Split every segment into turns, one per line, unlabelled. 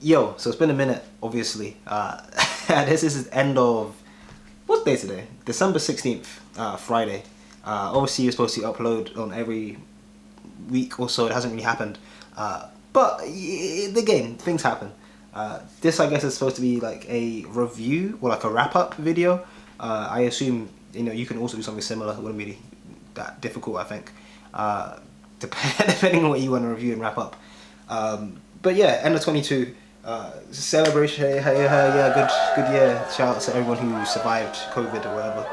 Yo, so it's been a minute, obviously. This is the end of, what day today? December 16th, Friday. Obviously you're supposed to upload on every week or so. It hasn't really happened. The game, things happen. This I guess is supposed to be like a review or like a wrap-up video. I assume, you can also do something similar. It wouldn't be that difficult, I think. Depending on what you want to review and wrap up. But yeah, end of 22. Celebration, good year. Shout out to everyone who survived COVID or whatever.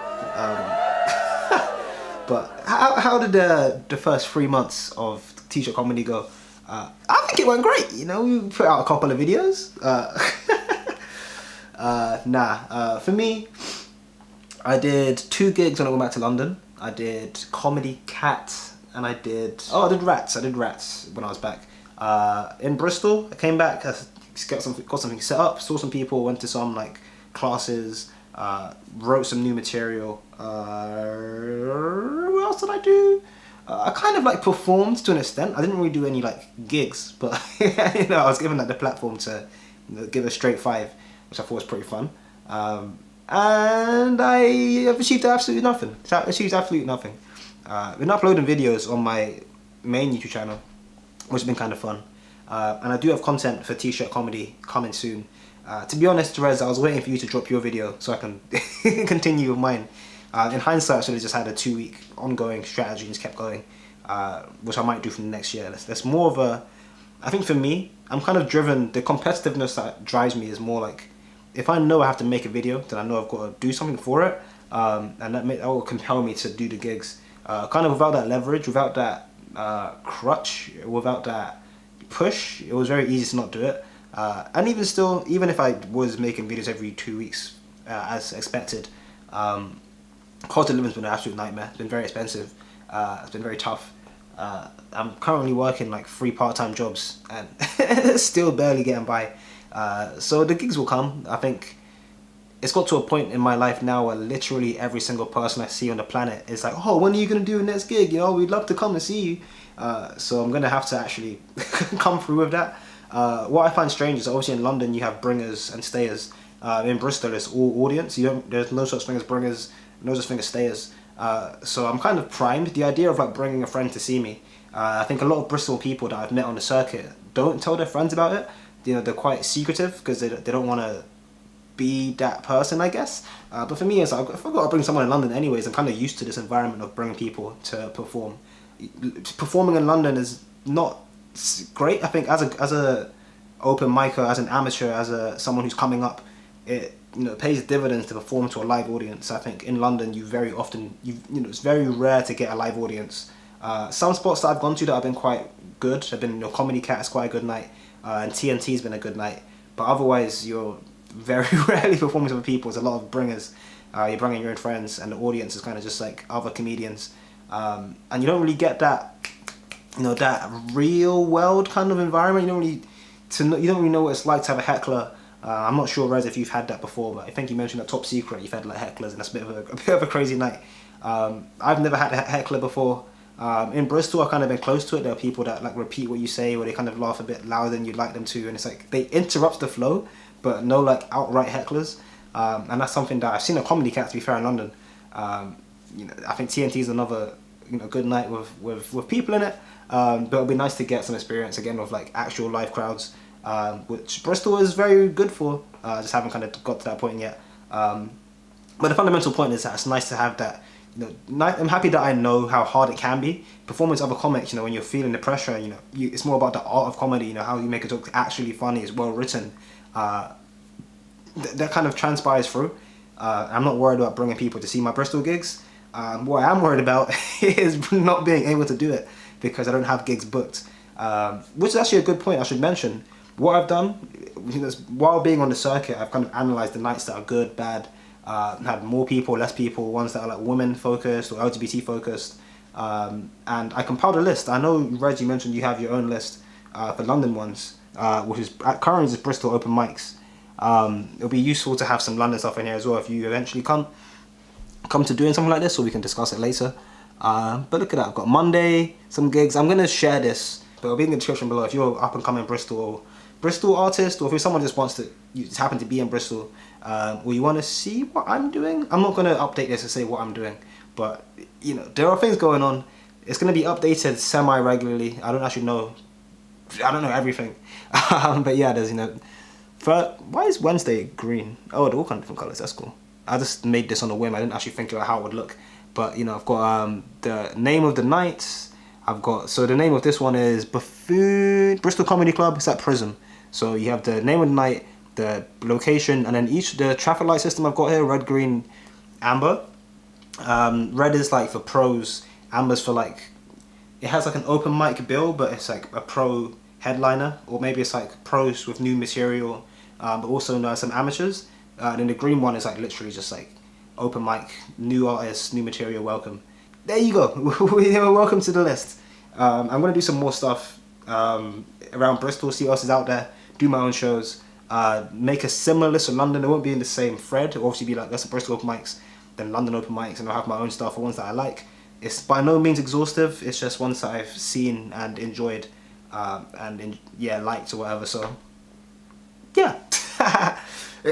But how did the first 3 months of T-shirt comedy go? I think it went great. We put out a couple of videos. For me, I did 2 gigs when I went back to London. I did Comedy Cat and I did Rats. I did Rats when I was back. In Bristol, I came back, got something set up, saw some people, went to some like classes, wrote some new material. What else did I do? I kind of like performed to an extent. I didn't really do any like gigs, but I was given like the platform to give a straight 5, which I thought was pretty fun. And I have achieved absolutely nothing. Been uploading videos on my main YouTube channel, which has been kind of fun. And I do have content for T-shirt comedy coming soon. To be honest, Therese, I was waiting for you to drop your video so I can continue with mine. In hindsight, I should have just had a 2-week ongoing strategy and just kept going, which I might do for the next year. That's more of a, I think for me, I'm kind of driven, the competitiveness that drives me is more like, if I know I have to make a video, then I know I've got to do something for it, and that will compel me to do the gigs. Kind of without that leverage, without that crutch, without that push, it was very easy to not do it. And even still, even if I was making videos every 2 weeks as expected, cost of living's been an absolute nightmare. It's been very expensive. It's been very tough. I'm currently working like 3 part-time jobs and still barely getting by. So the gigs will come. I think it's got to a point in my life now where literally every single person I see on the planet is like, oh, when are you going to do a next gig? We'd love to come and see you. So I'm going to have to actually come through with that. What I find strange is obviously in London you have bringers and stayers. In Bristol it's all audience. There's no such thing as bringers, no such thing as stayers. So I'm kind of primed. The idea of like bringing a friend to see me, I think a lot of Bristol people that I've met on the circuit don't tell their friends about it. They're quite secretive because they don't want to be that person, I guess. But for me, it's like, if I've got to bring someone in London anyways, I'm kind of used to this environment of bringing people to perform. Performing in London is not great. I think as a open micer, as an amateur, as someone who's coming up, it pays dividends to perform to a live audience. I think in London you very often it's very rare to get a live audience. Some spots that I've gone to that have been quite good have been Comedy Cat is quite a good night, and TNT's been a good night. But otherwise you're very rarely performing with people. There's a lot of bringers. You're bringing your own friends, and the audience is kind of just like other comedians. And you don't really get that, that real world kind of environment. You don't really know what it's like to have a heckler. I'm not sure, Rez, if you've had that before, but I think you mentioned that Top Secret, you've had like hecklers, and that's a bit of a crazy night. I've never had a heckler before. In Bristol, I've kind of been close to it. There are people that like repeat what you say, or they kind of laugh a bit louder than you'd like them to, and it's like they interrupt the flow, but no like outright hecklers. And that's something that I've seen a Comedy Cat, to be fair, in London. I think TNT is another good night with people in it. But it'll be nice to get some experience again with like actual live crowds, which Bristol is very good for. Just haven't kind of got to that point yet. But the fundamental point is that it's nice to have that. I'm happy that I know how hard it can be. Performing with other comics, when you're feeling the pressure, it's more about the art of comedy. How you make a joke actually funny, is well written. That kind of transpires through. I'm not worried about bringing people to see my Bristol gigs. What I am worried about is not being able to do it because I don't have gigs booked. Which is actually a good point I should mention. What I've done, while being on the circuit, I've kind of analysed the nights that are good, bad, had more people, less people, ones that are like women focused or LGBT focused. And I compiled a list. I know, Reg, you mentioned you have your own list for London ones, which is currently just Bristol open mics. It'll be useful to have some London stuff in here as well if you eventually come to doing something like this, so we can discuss it later. But look at that, I've got Monday, some gigs. I'm going to share this, but it'll be in the description below. If you're up and coming Bristol, or Bristol artist, or if someone just wants to, you just happen to be in Bristol, or you want to see what I'm doing, I'm not going to update this and say what I'm doing, but you know, there are things going on. It's going to be updated semi-regularly. I don't actually know. I don't know everything. But yeah, there's, you know, why is Wednesday green? Oh, they're all kind of different colors. That's cool. I just made this on a whim. I didn't actually think about how it would look. But, you know, I've got the name of the night. I've got, so the name of this one is Buffoon, Bristol Comedy Club. It's at Prism. So you have the name of the night, the location, and then the traffic light system I've got here, red, green, amber. Red is like for pros, amber's for like, it has like an open mic bill, but it's like a pro headliner, or maybe it's like pros with new material, but also some amateurs. And then the green one is like literally just like open mic, new artists, new material, welcome. There you go. Welcome to the list. I'm going to do some more stuff around Bristol, see what else is out there, do my own shows, make a similar list of London. It won't be in the same thread. It'll obviously be like, that's the Bristol open mics, then London open mics, and I'll have my own stuff for ones that I like. It's by no means exhaustive, it's just ones that I've seen and enjoyed, yeah, liked or whatever. So yeah. I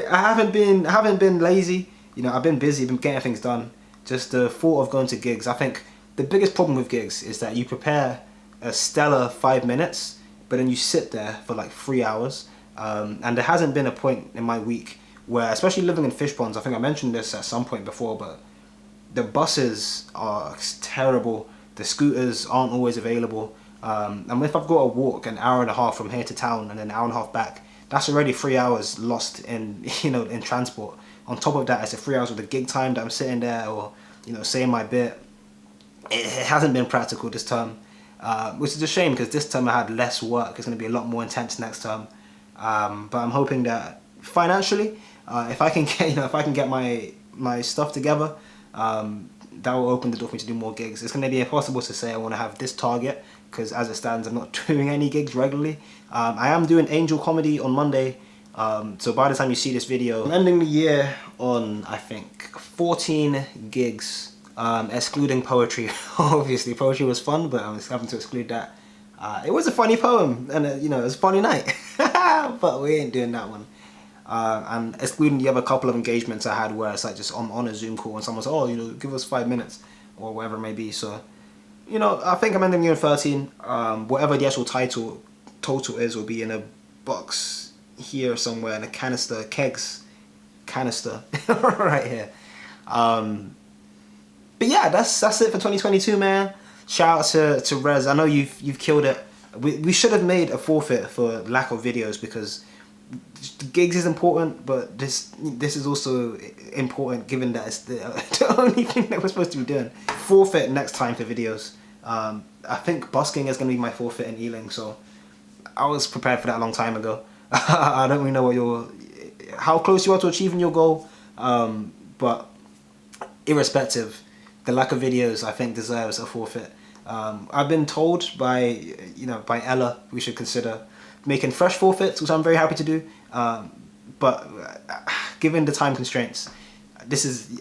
haven't been lazy, you know, I've been busy, been getting things done. Just the thought of going to gigs. I think the biggest problem with gigs is that you prepare a stellar 5 minutes, but then you sit there for like 3 hours. And there hasn't been a point in my week where, especially living in fish ponds, I think I mentioned this at some point before, but the buses are terrible. The scooters aren't always available. And if I've got to walk an hour and a half from here to town and then an hour and a half back, that's already 3 hours lost in, you know, in transport. On top of that, it's a 3 hours with the gig time that I'm sitting there, or, you know, saying my bit. It hasn't been practical this term, which is a shame, because this term I had less work. It's going to be a lot more intense next term. But I'm hoping that financially, if I can get, you know, if I can get my stuff together, that will open the door for me to do more gigs. It's going to be impossible to say I want to have this target, because as it stands, I'm not doing any gigs regularly. I am doing Angel Comedy on Monday. So by the time you see this video, I'm ending the year on, I think, 14 gigs, excluding poetry. Obviously, poetry was fun, but I'm having to exclude that. It was a funny poem, and you know, it was a funny night. But we ain't doing that one. And excluding the other couple of engagements I had where it's like just on a Zoom call and someone's, oh, you know, give us 5 minutes or whatever it may be. So, you know, I think I'm ending the year on 13. Whatever the actual total is will be in a box here somewhere, in a canister, canister right here. But yeah, that's it for 2022, man. Shout out to Rez. I know you've killed it. We should have made a forfeit for lack of videos, because the gigs is important, but this is also important given that it's the only thing that we're supposed to be doing. Forfeit next time for videos. I think busking is going to be my forfeit in Ealing, so I was prepared for that a long time ago. I don't really know how close you are to achieving your goal, but irrespective, the lack of videos I think deserves a forfeit. I've been told by Ella we should consider making fresh forfeits, which I'm very happy to do. But given the time constraints,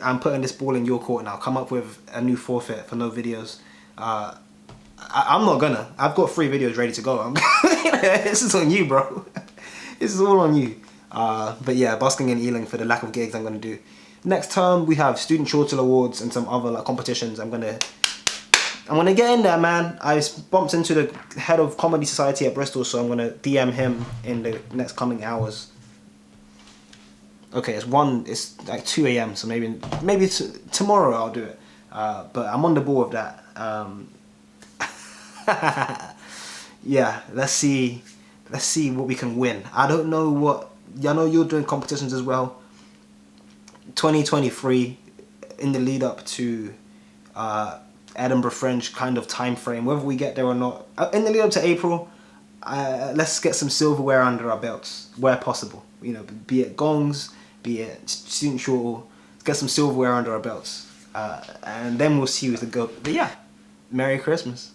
I'm putting this ball in your court now. Come up with a new forfeit for no videos. I'm not gonna. I've got 3 videos ready to go. This is on you, bro. This is all on you. But yeah, busking in Ealing for the lack of gigs I'm gonna do. Next term we have Student Shortale Awards and some other like competitions. I'm gonna get in there, man. I bumped into the head of Comedy Society at Bristol, so I'm gonna DM him in the next coming hours. Okay, it's like 2 AM, so maybe tomorrow I'll do it. But I'm on the ball with that. Yeah, let's see what we can win. I don't know what. I know you're doing competitions as well. 2023, in the lead up to Edinburgh Fringe kind of time frame, whether we get there or not, in the lead up to April, let's get some silverware under our belts where possible. You know, be it gongs, be it Student Shortale, get some silverware under our belts, and then we'll see who's the goat. But yeah, Merry Christmas.